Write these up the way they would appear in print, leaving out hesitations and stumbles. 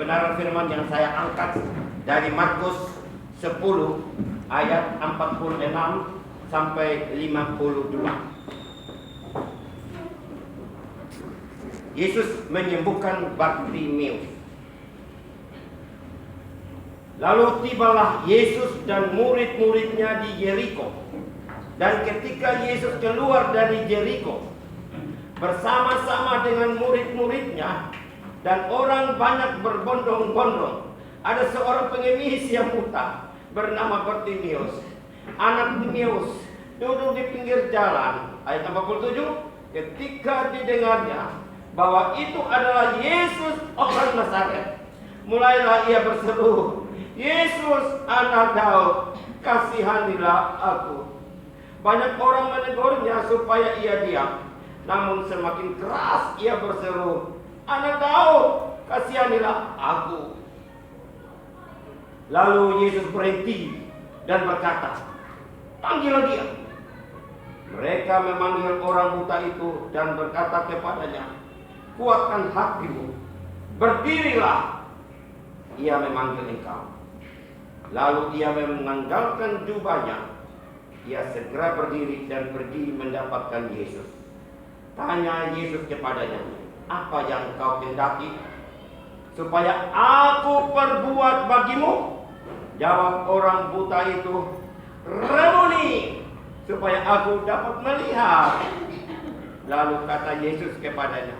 kebenaran firman yang saya angkat dari Markus 10 ayat 46 sampai 52. Yesus menyembuhkan Bartimeus. Lalu tibalah Yesus dan murid-muridnya di Yeriko. Dan ketika Yesus keluar dari Yeriko bersama-sama dengan murid-muridnya dan orang banyak berbondong-bondong, ada seorang pengemis yang buta bernama Bartimeus, anak Timeus, duduk di pinggir jalan. Ayat 47, ketika didengarnya bahwa itu adalah Yesus orang Nazaret, mulailah ia berseru, Yesus anak Daud, kasihanilah aku. Banyak orang menegurnya supaya ia diam, namun semakin keras ia berseru, anak Daud, kasihanilah aku. Lalu Yesus berhenti dan berkata, panggillah dia. Mereka memanggil orang buta itu dan berkata kepadanya, kuatkan hatimu, berdirilah. Ia memanggil engkau. Lalu ia menanggalkan jubahnya. Ia segera berdiri dan pergi mendapatkan Yesus. Tanya Yesus kepadanya, apa yang kau kehendaki supaya aku perbuat bagimu? Jawab orang buta itu, Rabuni, supaya aku dapat melihat. Lalu kata Yesus kepadanya,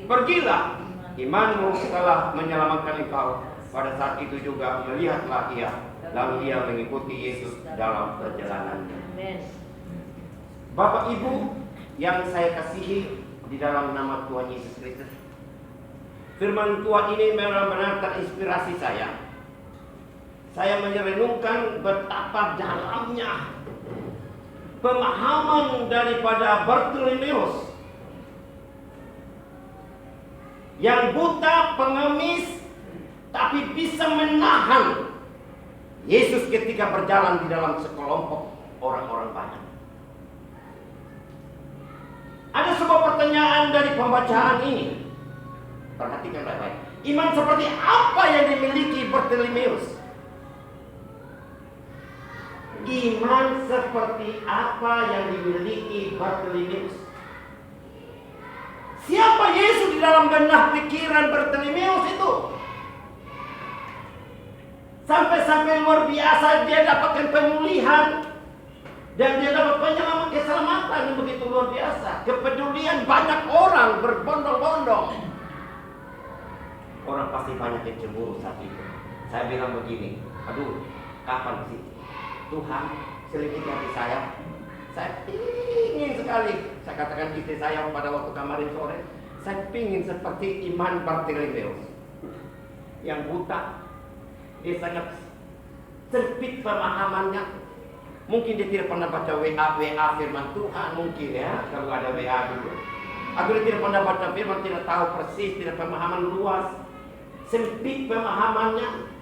pergilah, imanmu telah menyelamatkan engkau. Pada saat itu juga melihatlah ia. Lalu ia mengikuti Yesus dalam perjalanannya. Bapak Ibu yang saya kasihi di dalam nama Tuhan Yesus Kristus, firman Tuhan ini benar-benar terinspirasi saya. Saya merenungkan betapa dalamnya pemahaman daripada Bartimeus yang buta, pengemis, tapi bisa menahan Yesus ketika berjalan di dalam sekelompok orang-orang banyak. Ada sebuah pertanyaan dari pembacaan ini. Perhatikan baik-baik. Iman seperti apa yang dimiliki Bartimeus? Iman seperti apa yang dimiliki Bartimeus? Siapa Yesus di dalam benak pikiran Bartimeus itu? Sampai-sampai luar biasa dia dapatkan pemulihan dan dia dapat penyelamat, keselamatan yang begitu luar biasa. Kepedulian banyak orang berbondong-bondong. Orang pasti banyak yang cemburu saat itu. Saya bilang begini, aduh, kapan sih Tuhan selidiki hati saya? Saya ingin sekali, saya katakan istri saya pada waktu kemarin sore, saya ingin seperti iman Bartimeus yang buta. Dia sangat sempit pemahamannya. Mungkin dia tidak pernah baca WA firman Tuhan, mungkin ya, kalau ada WA dulu. Atau dia tidak pernah baca firman, tidak tahu persis, tidak pemahaman luas. Sempit pemahamannya.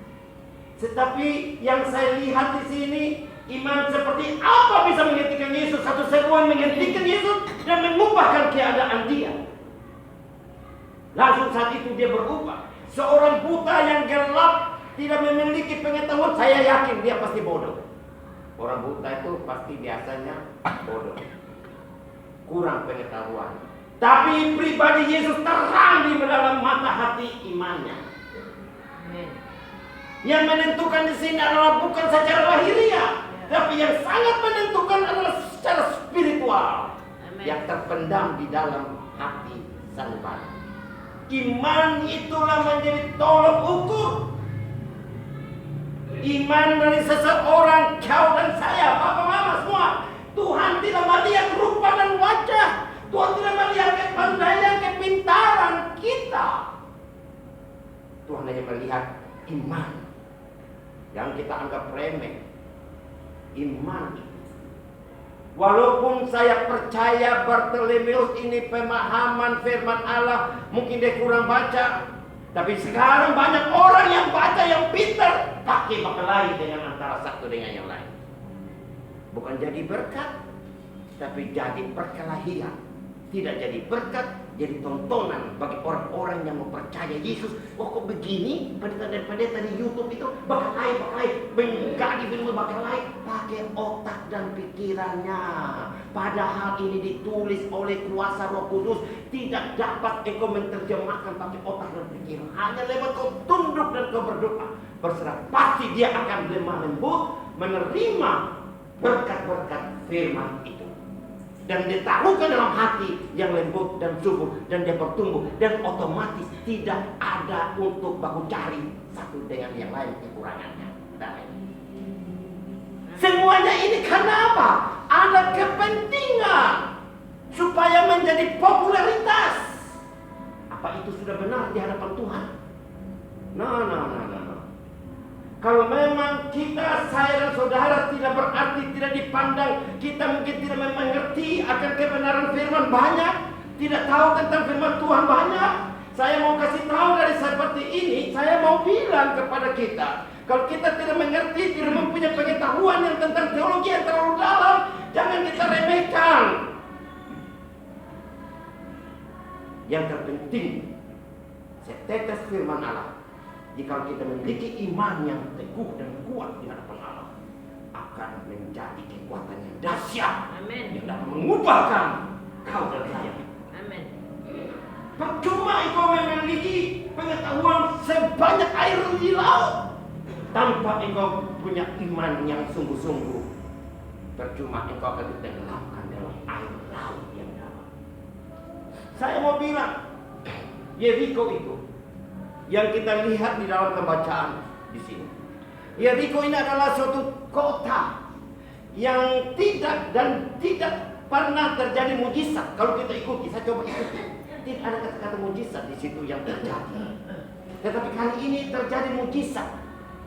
Tetapi yang saya lihat di sini, iman seperti apa bisa menghentikan Yesus. Satu seruan menghentikan Yesus dan mengubahkan keadaan dia. Langsung saat itu dia berubah. Seorang buta yang gelap, tidak memiliki pengetahuan, saya yakin dia pasti bodoh. Orang buta itu pasti biasanya bodoh, kurang pengetahuan. Tapi pribadi Yesus terang di dalam mata hati imannya. Yang menentukan di sini adalah bukan secara lahiriah, tapi yang sangat menentukan adalah secara spiritual. Yang terpendam di dalam hati sang bayi. Iman itulah menjadi tolok ukur. Iman dari seseorang, kau dan saya, papa mama semua. Tuhan tidak melihat rupa dan wajah. Tuhan tidak melihat kepandaian, kepintaran kita. Tuhan hanya melihat iman yang kita anggap remeh. Iman. Walaupun saya percaya Bartimeus ini pemahaman firman Allah, mungkin dia kurang baca. Tapi sekarang banyak orang yang baca, yang pintar, pakai berkelahi dengan antara satu dengan yang lain. Bukan jadi berkat, tapi jadi perkelahian. Tidak jadi berkat, jadi tontonan bagi orang-orang yang mau percaya Yesus. Oh kok begini, pendeta-pendeta di YouTube itu bakal lain, menggali film bakal lain, pakai otak dan pikirannya. Padahal ini ditulis oleh kuasa Roh Kudus, tidak dapat engkau menerjemahkan pakai otak dan pikiran. Hanya lewat kau tunduk dan kau berdoa, berserah, pasti dia akan lemah lembut menerima berkat-berkat firman itu. Dan ditaruhkan dalam hati yang lembut dan subur, dan dia bertumbuh, dan otomatis tidak ada untuk baku cari satu dengan yang lain kekurangannya. Semuanya ini karena apa? Ada kepentingan supaya menjadi popularitas. Apa itu sudah benar di hadapan Tuhan? Nah. Kalau memang kita, saya dan saudara tidak berarti, tidak dipandang, kita mungkin tidak mengerti akan kebenaran firman banyak, tidak tahu tentang firman Tuhan banyak. Saya mau kasih tahu dari seperti ini, saya mau bilang kepada kita, kalau kita tidak mengerti, tidak mempunyai pengetahuan yang tentang teologi yang terlalu dalam, jangan kita remehkan. Yang terpenting, setetes firman Allah. Jika kita memiliki iman yang teguh dan kuat di hadapan Allah, akan menjadi kekuatan yang dahsyat. Amen. Yang dapat mengubahkan kau dan saya. Amen. Percuma engkau memiliki pengetahuan sebanyak air di laut, tanpa engkau punya iman yang sungguh-sungguh, percuma engkau akan ditenggelamkan dalam air laut yang dalam. Saya mau bilang, Yeriko itu yang kita lihat di dalam pembacaan di sini. Yeriko ini adalah suatu kota yang tidak pernah terjadi mujizat. Kalau kita ikuti, saya coba ikuti, tidak ada kata-kata mujizat di situ yang terjadi. Tetapi kali ini terjadi mujizat,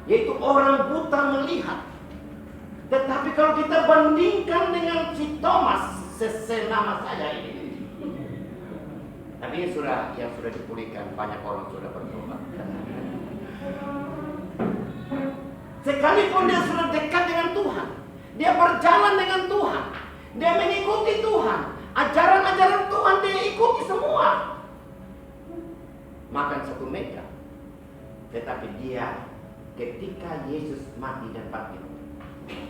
yaitu orang buta melihat. Tetapi kalau kita bandingkan dengan si Thomas, sesenama saya ini, tapi ini yang sudah dipulihkan, banyak orang sudah bertobat. Sekalipun dia sudah dekat dengan Tuhan, dia berjalan dengan Tuhan, dia mengikuti Tuhan, ajaran-ajaran Tuhan dia ikuti semua, makan satu meja. Tetapi dia ketika Yesus mati dan bangkit,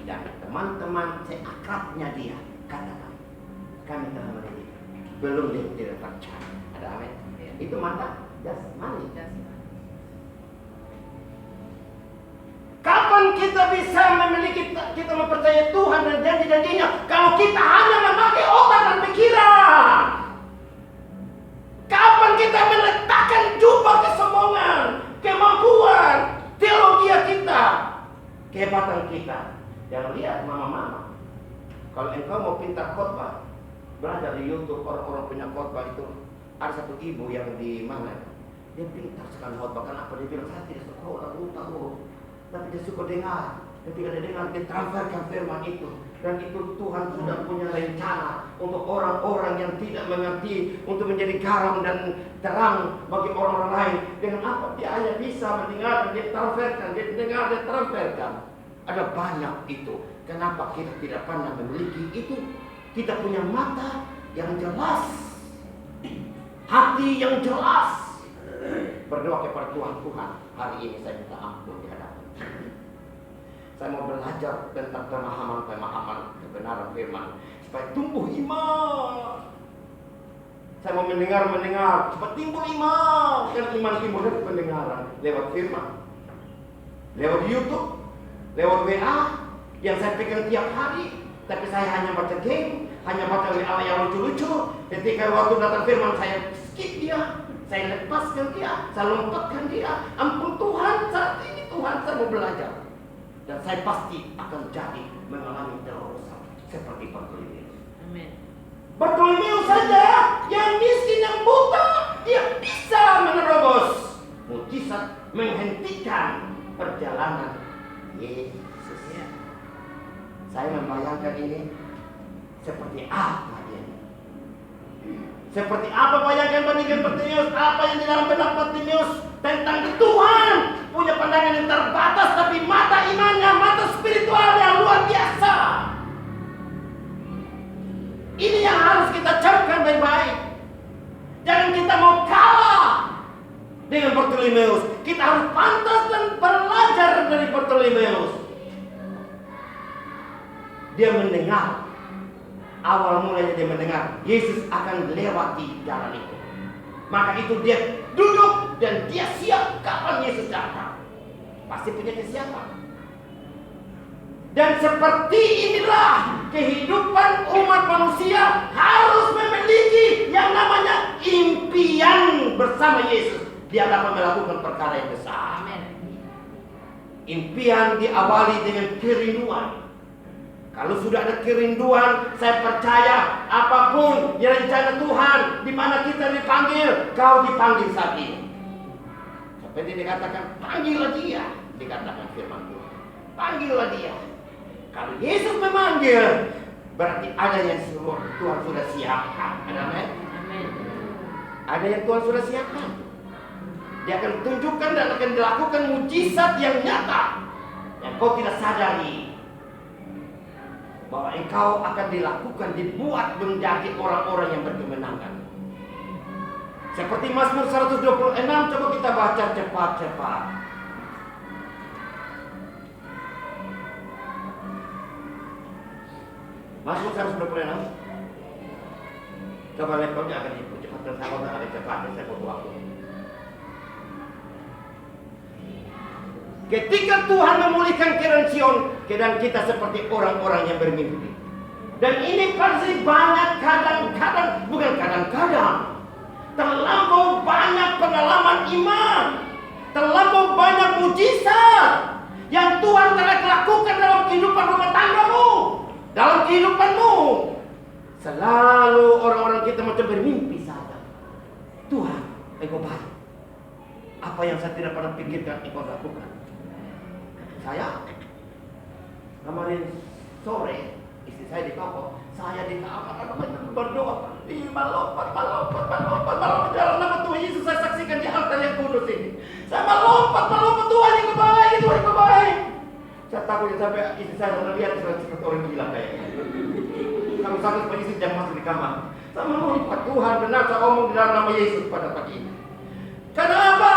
dan teman-teman seakrabnya dia katakan, kami telah melihat, belum dia tidak percaya. Ada amin. Itu mata jasmani. Kapan kita bisa memiliki, kita mempercayai Tuhan dan janji-janjinya, kalau kita hanya memakai otak dan pikiran? Kapan kita meletakkan jubah kesombongan, kemampuan, teologi kita, kehebatan kita? Jangan lihat mama-mama. Kalau engkau mau pintar khotbah, belajar di YouTube orang-orang punya khotbah itu. Ada satu ibu yang di mana, dia pintar sekali khotbah. Kenapa? Dia bilang, saya tidak sekolah, tahu, tapi dia suka dengar. Ketika dia dengar, dia transferkan firman itu. Dan itu Tuhan sudah punya rencana untuk orang-orang yang tidak mengerti, untuk menjadi garam dan terang bagi orang-orang lain. Dengan apa? Dia hanya bisa mendengar dan dia transferkan, dia dengar, dia transferkan. Ada banyak itu. Kenapa kita tidak pernah memiliki itu? Kita punya mata yang jelas, hati yang jelas. Berdoa kepada Tuhan, hari ini saya minta ampun di hadapan. Saya mau belajar tentang pemahaman kebenaran firman, supaya tumbuh iman. Saya mau mendengar, supaya timbul iman. Dan iman timbul dari pendengaran, lewat firman, lewat YouTube, lewat WA, yang saya pegang tiap hari. Tapi saya hanya baca game, hanya baca WA yang lucu-lucu. Ketika waktu datang firman, saya skip dia, saya lepaskan dia, saya lompatkan dia. Ampun Tuhan, saat ini Tuhan saya mau belajar. Dan saya pasti akan jadi mengalami terobosan seperti Bartolomeus. Amin. Bartolomeus saja yang miskin, yang buta, dia bisa menerobos. Mujizat menghentikan perjalanan Yesus. Saya membayangkan ini seperti apa dia? Seperti apa bayangkan bandingkan Bartolomeus? Apa yang di dalam benak Bartolomeus tentang Tuhan? Punya pandangan yang terbatas, tapi mata imannya, mata spiritualnya luar biasa. Ini yang harus kita camkan baik-baik. Jangan dengan Bartolomeus. Kita harus pantas dan belajar dari Bartolomeus. Dia mendengar, awal mulanya dia mendengar Yesus akan lewati jalan itu. Maka itu dia duduk dan dia siap kapan Yesus datang. Pasti punya kesiapan. Dan seperti inilah kehidupan umat manusia harus memiliki yang namanya impian bersama Yesus. Dia dapat melakukan perkara yang besar. Impian diawali dengan kerinduan. Kalau sudah ada kerinduan, saya percaya apapun yang rencana Tuhan, di mana kita dipanggil, kau dipanggil saat ini. Seperti dikatakan, panggillah dia, dikatakan firman Tuhan. Panggillah dia. Kalau Yesus memanggil, berarti ada yang Tuhan sudah siapkan. Amin. Ada yang Tuhan sudah siapkan. Dia akan tunjukkan dan akan dilakukan mujizat yang nyata, yang kau tidak sadari. Bahwa engkau akan dilakukan, dibuat menjadi orang-orang yang berkemenangan. Seperti Mazmur 126, coba kita baca cepat-cepat. Mazmur 126. Coba laptopnya akan dipercepatkan, sama agak cepat, saya butuh waktu. Ketika Tuhan memulihkan Keren Sion, keadaan kita seperti orang-orang yang bermimpi. Dan ini pasti banyak kadang-kadang, bukan kadang-kadang, terlampau banyak pengalaman iman, terlampau banyak mujizat yang Tuhan telah lakukan dalam kehidupan rumah tanggamu, dalam kehidupanmu. Selalu orang-orang kita macam bermimpi saja. Tuhan, engkau baik. Apa yang saya tidak pernah pikirkan, engkau lakukan. Saya kemarin sore, istri saya di toko, saya di kamar berdoa, melompat dalam nama Tuhan Yesus. Saya saksikan di altar yang kudus ini. Saya melompat Tuhan yang baik, Tuhan yang baik. Saya takut sampai istri saya melihat seperti orang gila kayaknya. Kami sangat berisi jam masuk di kamar. Saya melompat, Tuhan benar saya omong di dalam nama Yesus pada pagi ini. Karena apa?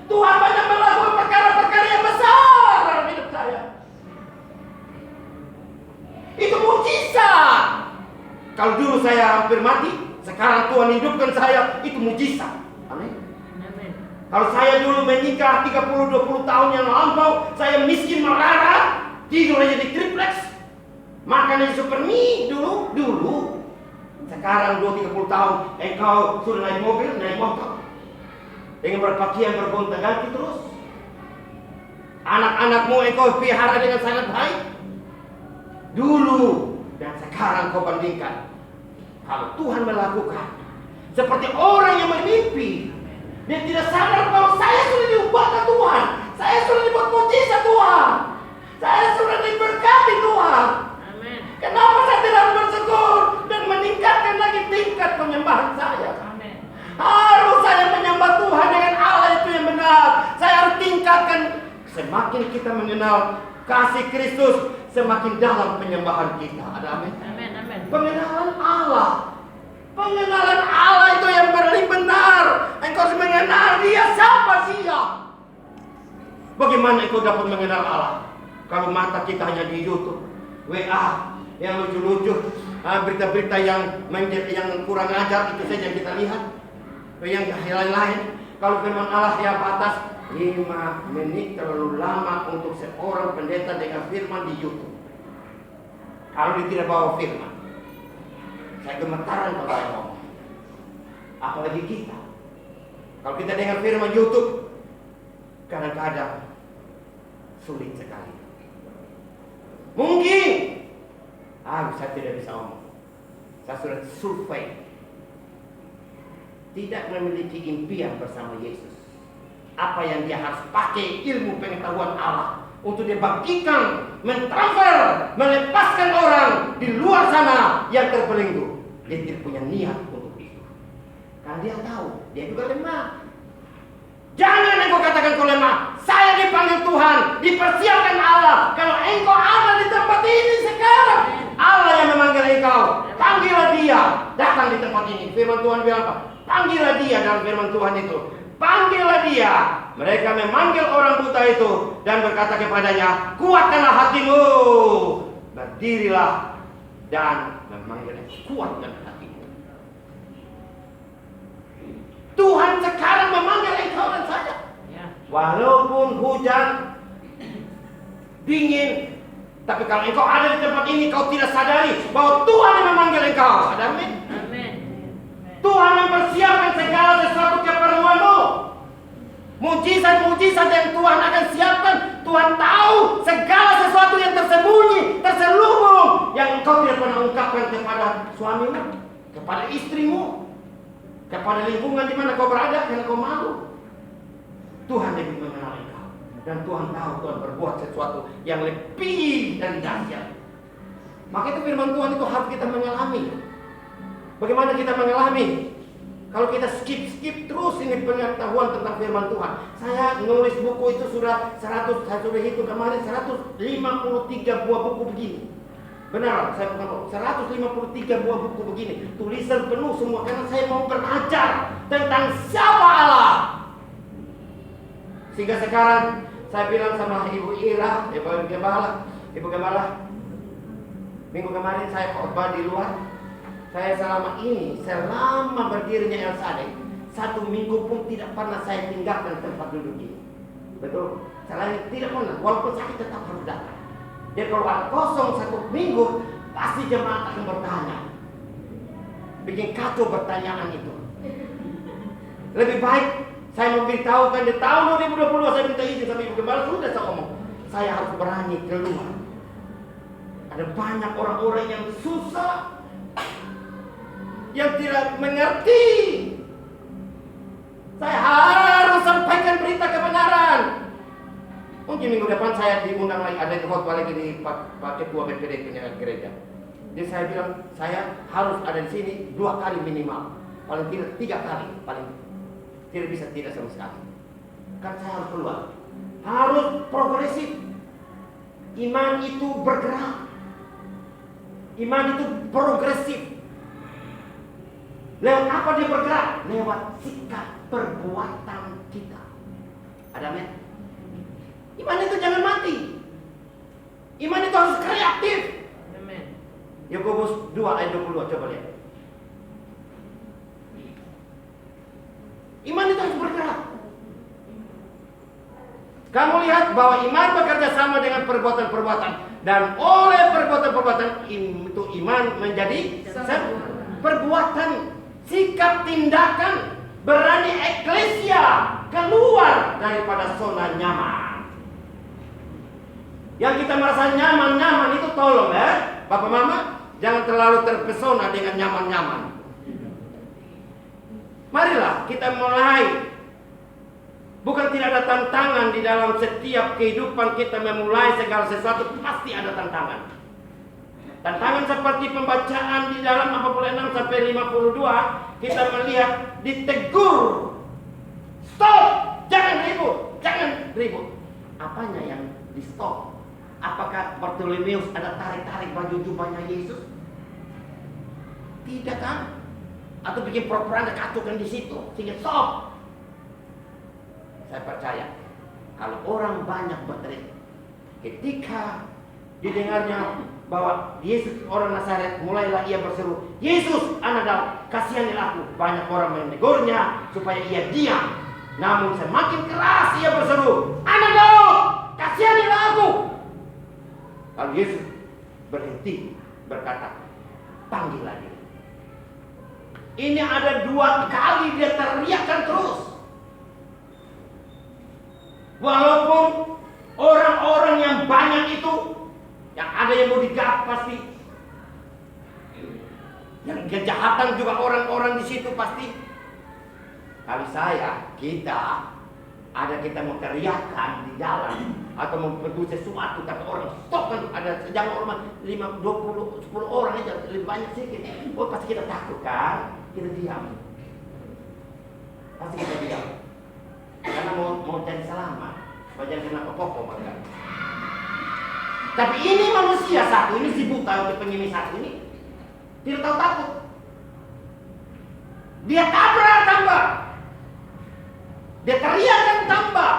Tuhan banyak melakukan perkara-perkara yang besar dalam hidup saya. Itu mujizat. Kalau dulu saya hampir mati, sekarang Tuhan hidupkan saya, itu mujizat. Amin. Kalau saya dulu menikah 30-20 tahun yang lampau, saya miskin melarat, tidur aja di triplex, makan aja super mie dulu. Sekarang 20-30 tahun, engkau sudah naik mobil, naik motor, dengan berpakaian bergonta-ganti terus. Anak-anakmu engkau pelihara dengan sangat baik. Dulu dan sekarang kau bandingkan. Kalau Tuhan melakukan seperti orang yang bermimpi, dia tidak sadar bahwa saya sudah diubahkan Tuhan, saya sudah dibuat mujizat Tuhan, saya sudah diberkati Tuhan. Amin. Kenapa saya tidak bersyukur dan meningkatkan lagi tingkat penyembahan saya? Amin. Harus saya menyembah Tuhan dengan Allah itu yang benar. Saya harus tingkatkan. Semakin kita mengenal kasih Kristus, semakin dalam penyembahan kita. Ada amin? Amin, amin. Pengenalan Allah. Pengenalan Allah itu yang paling benar. Engkau harus mengenal dia siapa dia. Bagaimana engkau dapat mengenal Allah? Kalau mata kita hanya di YouTube, WA, yang lucu-lucu, berita-berita yang kurang ajar, itu saja yang kita lihat. Yang lain-lain. Kalau firman Allah yang batas 5 menit terlalu lama untuk seorang pendeta dengan firman di YouTube. Kalau dia tidak bawa firman, saya gemetaran kalau saya ngomong. Apalagi kita. Kalau kita dengar firman YouTube, kadang-kadang sulit sekali. Mungkin, saya tidak bisa ngomong. Saya sudah survei. Tidak memiliki impian bersama Yesus. Apa yang dia harus pakai ilmu pengetahuan Allah untuk dia bagikan, mentransfer, melepaskan orang di luar sana yang terbelenggu. Dia tidak punya niat untuk itu. Karena dia tahu, dia juga lemah. Jangan engkau katakan kau lemah. Saya dipanggil Tuhan, dipersiapkan Allah. Kalau engkau ada di tempat ini sekarang, Allah yang memanggil engkau. Panggillah dia, datang di tempat ini. Firman Tuhan bilang apa? Panggillah dia dalam firman Tuhan itu. panggillah dia. Mereka memanggil orang buta itu dan berkata kepadanya, kuatkanlah hatimu, berdirilah, dan memanggilnya, kuatkan hatimu. Tuhan sekarang memanggil engkau dan saya. Walaupun hujan, dingin, tapi kalau engkau ada di tempat ini, kau tidak sadari bahwa Tuhan yang memanggil engkau. Amin. Tuhan mempersiapkan segala sesuatu keperluanmu. Mujizat-mujizat yang Tuhan akan siapkan. Tuhan tahu segala sesuatu yang tersembunyi, terselubung, yang engkau tidak pernah ungkapkan kepada suamimu, kepada istrimu, kepada lingkungan di mana kau berada, karena kau malu. Tuhan lebih mengenal engkau, dan Tuhan tahu Tuhan berbuat sesuatu yang lebih dari dahsyat. Maka itu firman Tuhan itu harus kita mengalami. Bagaimana kita mengalami? Kalau kita skip terus ini pengetahuan tentang firman Tuhan. Saya nulis buku itu sudah 100, saya sudah hitung kemarin 153 buah buku begini. Benar, saya bukan 153 buah buku begini. Tulisan penuh semua karena saya mau belajar tentang siapa Allah. Sehingga sekarang saya bilang sama Ibu Ira, Ibu Gembala, minggu kemarin saya khotbah di luar. Saya selama berdirinya El Shaddai, 1 minggu pun tidak pernah saya tinggalkan tempat duduk ini. Betul, selain tidak pernah, walaupun sakit tetap harus datang. Jadi kalau ada kosong 1 minggu, pasti jemaat akan bertanya. Bikin kacau pertanyaan itu. Lebih baik saya memberitahukan di tahun 2020, saya minta izin sama Ibu Gembala, sudah saya ngomong, saya harus berani keluar. Ada banyak orang-orang yang susah, yang tidak mengerti. Saya harus sampaikan berita kebenaran. Mungkin minggu depan saya diundang lagi, ada khotbah lagi di Pak Ketua BPD punya gereja. Jadi saya bilang, saya harus ada di sini 2 kali minimal, paling tidak 3 kali, paling tidak bisa tidak sama sekali. Kan saya harus keluar, harus progresif. Iman itu bergerak, iman itu progresif. Lewat apa dia bergerak? Lewat sikap perbuatan kita. Ada amin? Iman itu jangan mati. Iman itu harus kreatif. Amin. Yakobus 2 ayat 22, coba lihat. Iman itu harus bergerak. Kamu lihat bahwa iman bekerja sama dengan perbuatan-perbuatan, dan oleh perbuatan-perbuatan itu iman menjadi perbuatan. Sikap tindakan berani eklesia keluar daripada zona nyaman. Yang kita merasa nyaman-nyaman itu tolong ya, Bapak Mama, jangan terlalu terpesona dengan nyaman-nyaman. Marilah kita mulai. Bukan tidak ada tantangan di dalam setiap kehidupan kita memulai segala sesuatu, pasti ada tantangan. Tantangan seperti pembacaan di dalam Apollo 6 sampai 52, kita melihat ditegur. Stop, jangan ribut. Apanya yang di stop? Apakah Bartolomeus ada tarik-tarik baju jubahnya Yesus? Tidak kan? Atau bikin propaganda kacaukan di situ sehingga stop. Saya percaya kalau orang banyak berteriak, ketika didengarnya bahwa Yesus orang Nazaret, mulailah ia berseru, Yesus anak Daud, kasihanilah aku. Banyak orang menegurnya supaya ia diam. Namun semakin keras ia berseru, anak Daud, kasihanilah aku. Lalu Yesus berhenti berkata, panggillah dia. Ini ada 2 kali dia teriakkan terus. Walaupun orang-orang yang banyak itu, yang ada yang mau digarap pasti, yang kejahatan juga orang-orang di situ pasti. Kalau kita mau teriakan di jalan atau mau berbuat sesuatu, tapi orang stop kan, ada jangan orang 10 orang aja, lebih banyak sedikit. Oh pasti kita takut kan, kita diam. Pasti kita diam. Karena mau cari selamat, supaya jangan kena apa-apa mereka. Tapi ini manusia satu ini, si buta untuk penyimis satu ini tidak tahu takut. Dia tabrak tambah. Dia teriakkan tambah.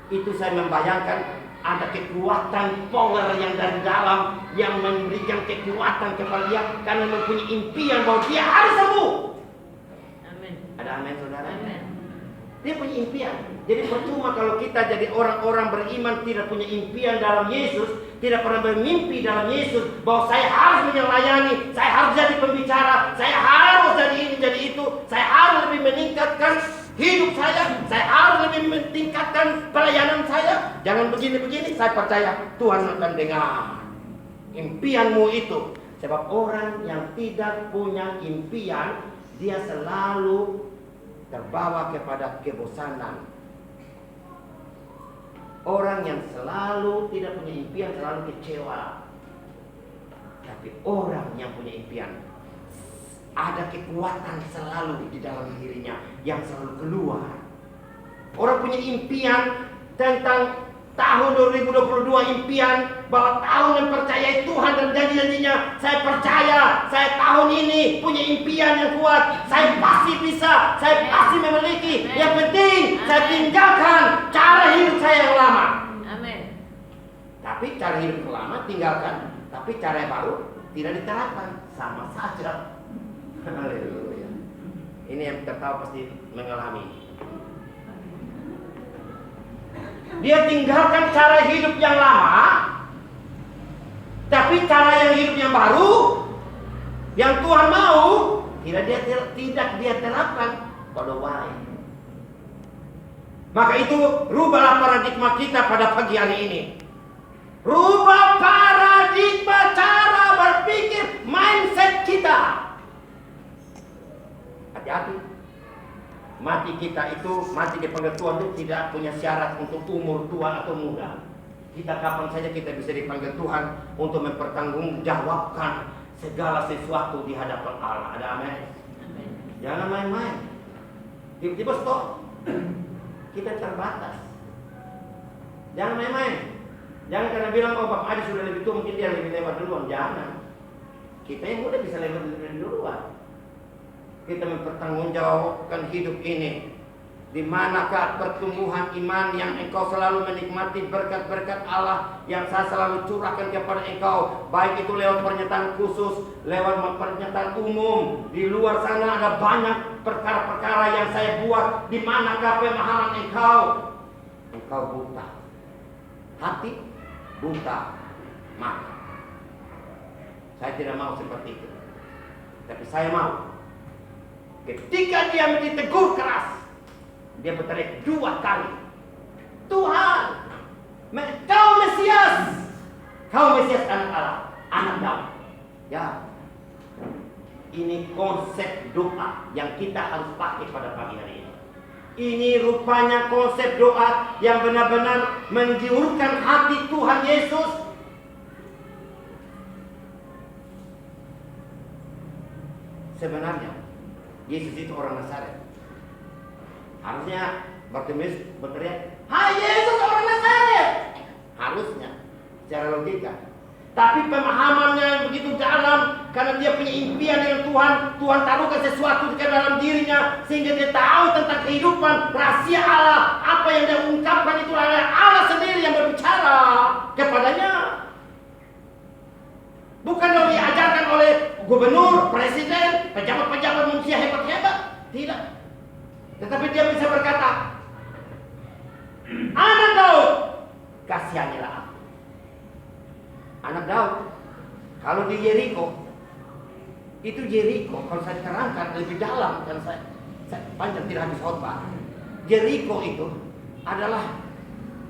Itu saya membayangkan ada kekuatan power yang dari dalam yang memberikan kekuatan kepada dia karena mempunyai impian bahwa dia harus sembuh. Amin. Ada amin, saudara? Amin. Dia punya impian. Jadi percuma kalau kita jadi orang-orang beriman tidak punya impian dalam Yesus, tidak pernah bermimpi dalam Yesus bahwa saya harus melayani, saya harus jadi pembicara, saya harus jadi ini, jadi itu, saya harus lebih meningkatkan hidup saya harus lebih meningkatkan pelayanan saya. Jangan begini-begini, saya percaya Tuhan akan dengar impianmu itu. Sebab orang yang tidak punya impian, dia selalu terbawa kepada kebosanan. Orang yang selalu tidak punya impian selalu kecewa. Tapi orang yang punya impian, ada kekuatan selalu di dalam dirinya yang selalu keluar. Orang punya impian tentang tahun 2022, impian bahwa tahun yang percayai Tuhan dan janji-janjinya. Saya percaya, saya tahun ini punya impian yang kuat. Saya pasti bisa, saya pasti memiliki. Yang penting saya tinggalkan cara hidup saya yang lama. Amin. Tapi cara hidup yang lama tinggalkan, tapi cara yang baru tidak diterapkan. Sama saja. Haleluya. Ini yang kita tahu pasti mengalami. Dia tinggalkan cara hidup yang lama, tapi cara yang hidup yang baru, yang Tuhan mau, tidak dia terapkan. Pada why? Maka itu rubahlah paradigma kita pada pagi hari ini. Rubah paradigma cara berpikir, mindset kita. Hati-hati. Mati kita itu, mati dipanggil Tuhan itu tidak punya syarat untuk umur tua atau muda. Kita kapan saja kita bisa dipanggil Tuhan untuk mempertanggungjawabkan segala sesuatu di hadapan Allah. Ada amin? Amin. Jangan main-main. Tiba-tiba stop. Kita terbatas. Jangan main-main. Jangan karena bilang, oh Bapak Adi sudah lebih tua, mungkin dia lebih lewat duluan. Jangan. Kita yang muda bisa lewat duluan. Kita mempertanggungjawabkan hidup ini. Di manakah pertumbuhan iman yang engkau selalu menikmati berkat-berkat Allah yang saya selalu curahkan kepada engkau, baik itu lewat pernyataan khusus, lewat pernyataan umum. Di luar sana ada banyak perkara-perkara yang saya buat. Di manakah pemahaman engkau? Engkau buta hati, buta mata. Saya tidak mau seperti itu. Tapi saya mau ketika dia ditegur keras, dia berteriak 2 kali, Tuhan, kau Mesias, kau Mesias anak Allah, anak Daud. Ya, ini konsep doa yang kita harus pakai pada pagi hari ini. Ini rupanya konsep doa yang benar-benar menjiurkan hati Tuhan Yesus. Sebenarnya Yesus itu orang Nazaret. Harusnya Bartimeus berteriak, "Hai Yesus orang Nazaret!" Harusnya, secara logika. Tapi pemahamannya yang begitu dalam, karena dia punya impian dengan Tuhan. Tuhan taruhkan sesuatu ke dalam dirinya, sehingga dia tahu tentang kehidupan, rahasia Allah. Apa yang dia ungkapkan itu adalah Allah sendiri yang berbicara kepadanya. Bukan yang diajarkan oleh gubernur, presiden, pejabat-pejabat manusia hebat-hebat. Tidak. Tetapi dia bisa berkata, anak Daud, kasihanilah aku. Anak Daud, kalau di Yeriko, itu Yeriko, kalau saya terangkan lebih dalam, dan saya panjang tidak habis khotbah. Yeriko itu adalah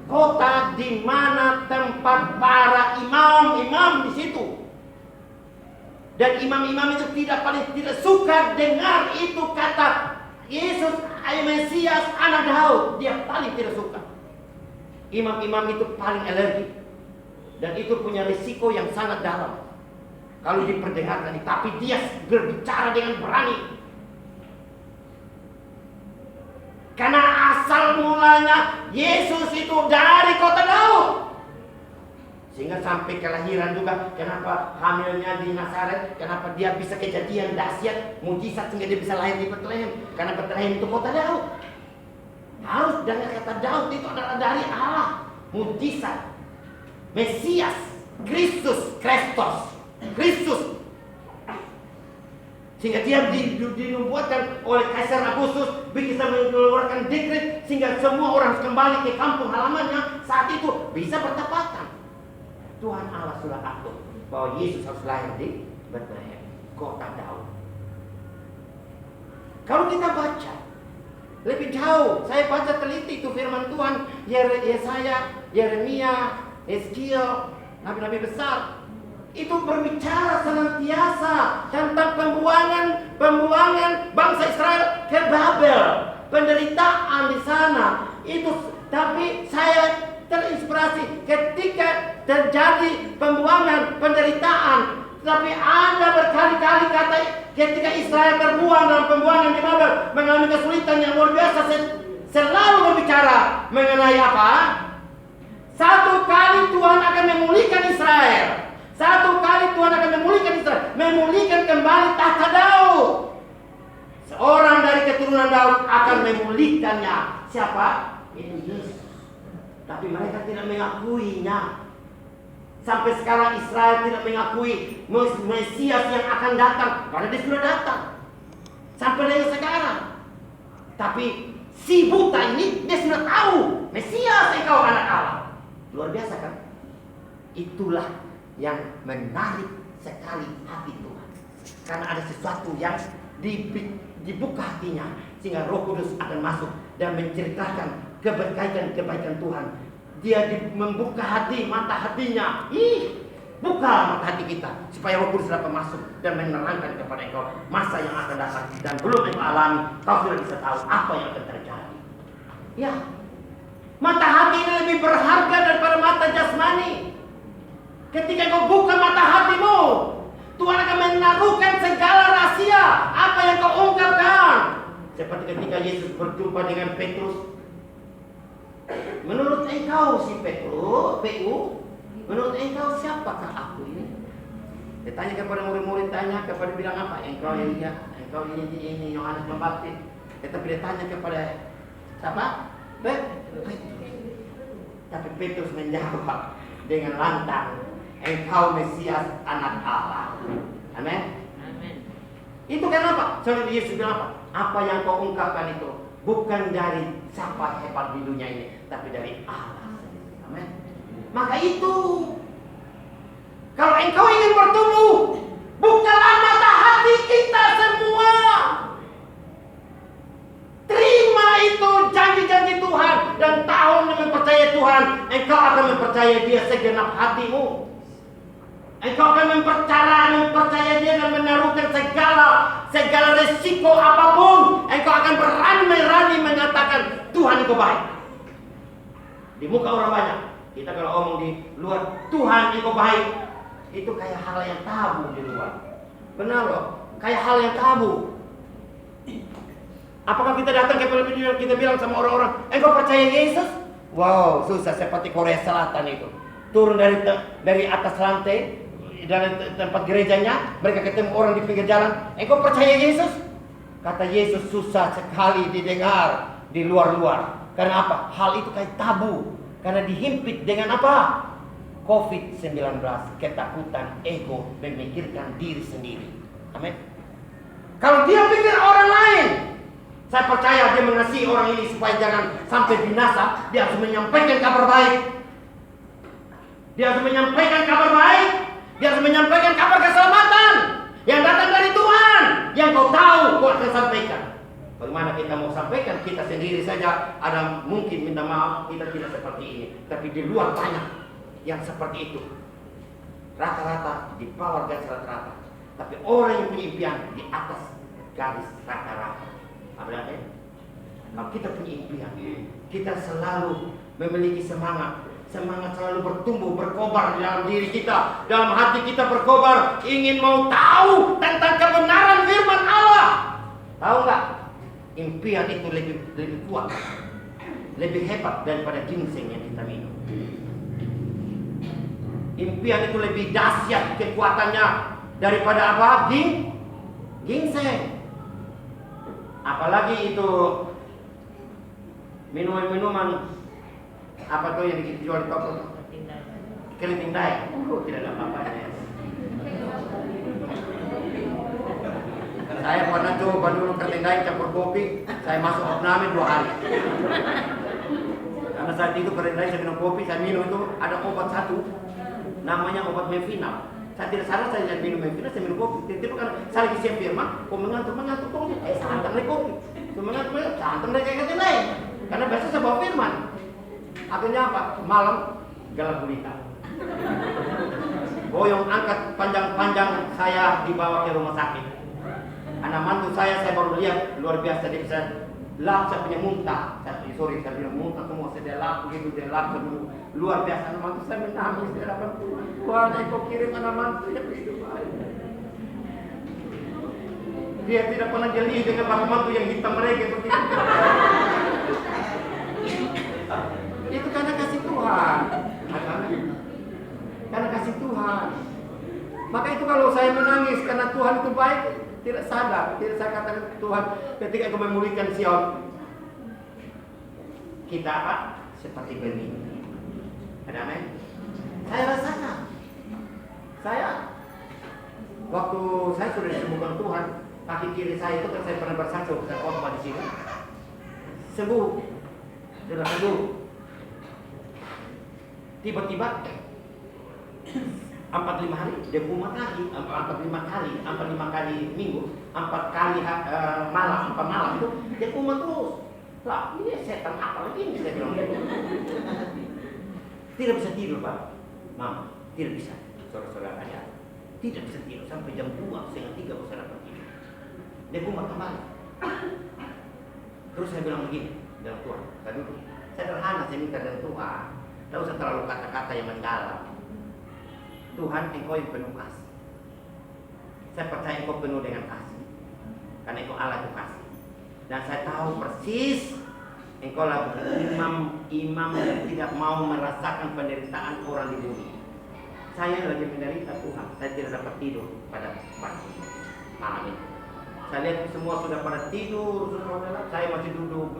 kota di mana tempat para imam-imam di situ. Dan imam-imam itu paling tidak suka dengar itu kata Yesus Mesias anak Daud. Dia paling tidak suka. Imam-imam itu paling alergi. Dan itu punya risiko yang sangat dalam kalau diperdengarkan. Tapi dia berbicara dengan berani. Karena asal mulanya Yesus itu dari kota Daud. Sehingga sampai kelahiran juga, kenapa hamilnya di Nazaret, kenapa dia bisa kejadian dahsyat, mujizat sehingga dia bisa lahir di Betlehem. Karena Betlehem itu kota Daud. Harus dengan kata Daud itu adalah dari Allah. Mujizat, Mesias, Kristus. Sehingga dia dinubuatkan oleh Kaisar Agustus, bisa mengeluarkan dekret sehingga semua orang kembali ke kampung halamannya. Saat itu bisa bertepatan. Tuhan Allah sudah atur bahwa Yesus harus lahir di Bethlehem, kota Daud. Kalau kita baca lebih jauh, saya baca teliti itu firman Tuhan, Yesaya, Yeremia, Hezkiel, nabi-nabi besar. Itu berbicara senantiasa tentang pembuangan bangsa Israel ke Babel, penderitaan di sana. Tapi saya terinspirasi ketika terjadi penderitaan. Tapi ada berkali-kali kata ketika Israel terbuang dalam pembuangan di Babel, mengalami kesulitan yang luar biasa, selalu berbicara mengenai apa? Satu kali Tuhan akan memulihkan Israel. Memulihkan kembali tahta Daud. Seorang dari keturunan Daud akan memulihkannya. Siapa? Itu Yesus. Tapi mereka tidak mengakuinya. Sampai sekarang Israel tidak mengakui Mesias yang akan datang. Karena dia sudah datang. Sampai dengan sekarang. Tapi si buta ini dia sudah tahu Mesias engkau anak Allah. Luar biasa kan? Itulah yang menarik sekali hati Tuhan. Karena ada sesuatu yang dibuka hatinya, sehingga Roh Kudus akan masuk dan menceritakan kebaikan Tuhan. Dia membuka mata hatinya. Buka mata hati kita supaya Roh Kudus dapat masuk dan menerangkan kepada engkau masa yang akan datang dan belum engkau alami, kau sudah bisa tahu apa yang akan terjadi. Ya, mata hati ini lebih berharga daripada mata jasmani. Ketika kau buka mata hatimu, Tuhan akan menaruhkan segala rahasia apa yang kau ungkapkan. Seperti ketika Yesus berjumpa dengan Petrus. Menurut engkau si Petrus, menurut engkau siapakah aku ini? Dia tanya kepada murid-murid, bilang apa? Engkau Elia, engkau ini Yohanes Pembaptis. Tetapi dia tanya kepada siapa? Petrus. Tapi Petrus menjawab dengan lantang, engkau Mesias anak Allah. Amin. Itu kenapa? Soalnya Yesus bilang apa? Apa yang kau ungkapkan itu bukan dari siapa hebat di dunia ini, tapi dari Allah. Amin. Maka itu, kalau engkau ingin bertumbuh, bukalah mata hati kita semua. Terima itu janji-janji Tuhan dan tahun dengan percaya Tuhan, engkau akan mempercayai Dia segenap hatimu. Engkau akan mempercayai Dia dan menaruhkan segala resiko apapun. Engkau akan berani menyatakan Tuhan itu baik. Di muka orang banyak, kita kalau omong di luar Tuhan itu baik, itu kayak hal yang tabu di luar. Benar loh, kayak hal yang tabu. Apakah kita datang ke pemimpin kita bilang sama orang-orang, engkau percaya Yesus? Wow, susah seperti Korea Selatan itu. Turun dari atas lantai dari tempat gerejanya, mereka ketemu orang di pinggir jalan, engkau percaya Yesus? Kata Yesus, susah sekali didengar di luar-luar. Karena apa? Hal itu kayak tabu. Karena dihimpit dengan apa? COVID-19, ketakutan, ego, memikirkan diri sendiri. Amin. Kalau dia pikir orang lain, saya percaya dia mengasihi orang ini supaya jangan sampai binasa. Dia harus menyampaikan kabar baik. Dia harus menyampaikan kabar baik. Dia harus menyampaikan kabar keselamatan yang datang dari Tuhan, yang kau tahu kau akan sampaikan. Bagaimana kita mau sampaikan? Kita sendiri saja ada mungkin minta maaf, kita tidak seperti ini. Tapi di luar banyak yang seperti itu. Rata-rata di bawah garis rata-rata. Tapi orang yang punya impian di atas garis rata-rata. Apa? Kalau kita punya impian, kita selalu memiliki semangat selalu bertumbuh, berkobar di dalam diri kita, dalam hati kita berkobar, ingin mau tahu tentang kebenaran firman Allah. Tahu nggak? Impian itu lebih kuat, lebih hebat daripada ginseng yang kita minum. Impian itu lebih dahsyat kekuatannya daripada apa? Ginseng. Apalagi itu minuman apa tuh yang dijual di toko? Keriting dai. Oh, tidak ada apa-apanya. Saya pernah coba dulu keriting dai campur kopi, saya masuk opname 2 hari. Karena saat itu keriting dai saya minum kopi, saya minum itu ada obat satu, namanya obat Mevinal. Saya tidak sadar saya minum Mevinal, saya minum kopi. Tiba-tiba kan saya lagi siap firman, kok mengantuk, tolong santan dari kopi. Mengantuk, santan dari keriting dai. Karena biasa saya bawa firman. Akhirnya apa? Malam galah gulita. Boyong angkat panjang-panjang saya dibawa ke rumah sakit. Anak mantu saya baru lihat luar biasa, dia bisa lap, saya punya muntah. Saya bilang muntah semua, saya lap begitu, dia lap dulu. Luar biasa, anak mantu saya menangis di hadapan Tuhan. Tuhan, Engkau kirim anak mantu yang begitu baik. Dia tidak pernah jeli dengan bapak mantu yang hitam mereka begitu. Itu karena kasih Tuhan. Karena kasih Tuhan. Maka itu kalau saya menangis karena Tuhan itu baik, tidak sadar, tidak saya katakan Tuhan ketika Engkau memulihkan Sion, kita apa? Seperti benih. Ada amin? Saya rasakan. Saya waktu saya sudah disembuhkan Tuhan, kaki kiri saya itu kan saya pernah bersaksi saya khotbah di sini. Sembuh. Sudah sembuh. Tiba-tiba 45 hari dia kumat lagi, 45 kali minggu, 4 kali malam, 4 malam itu dia kumat terus. Lah, ini setan apa lagi ini saya bilang. Tidak bisa tidur, Pak. Mama, tidak bisa. Saudara-saudara ada. Tidak bisa tidur sampai jam 2, setengah 3 baru saya dapat tidur. Dia kumat kembali. Terus saya bilang begini, dalam Tuhan, saya duduk. Sederhana saya minta dari Tuhan. Tidak usah terlalu kata-kata yang mendalam. Tuhan, Engkau yang penuh kasih. Saya percaya Engkau penuh dengan kasih. Karena Engkau Allah itu kasih. Dan saya tahu persis Engkau lah imam yang tidak mau merasakan penderitaan orang di bumi. Saya lagi menderita Tuhan. Saya tidak dapat tidur pada pagi malam ini. Saya lihat semua sudah pada tidur, saya masih duduk,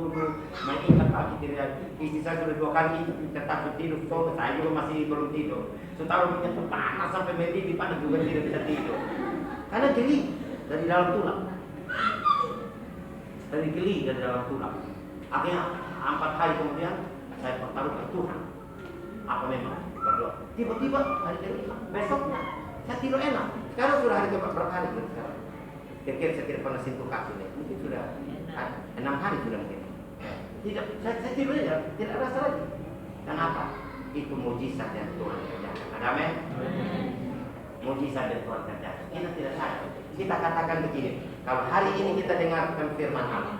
main ingat pagi tidak. Istri saya sudah 2 kali tetap tidur, saya juga masih belum tidur. Setahu itu panas sampai mendidih, panas juga tidak bisa tidur. Karena geli dari dalam tulang, dari dalam tulang. Akhirnya 4 hari kemudian saya pertaruhkan Tuhan. Apa memang berdoa? Tiba-tiba hari kelima, besoknya saya tidur enak. Sekarang sudah hari berapa hari sekarang? Kira-kira saya tidak pernah sentuh kaki ini. Mungkin sudah 6 hari sudah mungkin. Tidak, saya tidur aja, tidak rasa lagi. Kenapa? Itu mujizat yang Tuhan kerjakan. Ada amin? Mujizat yang Tuhan kerjakan. Kita tidak sadar. Kita katakan begini, kalau hari ini kita dengarkan firman Allah,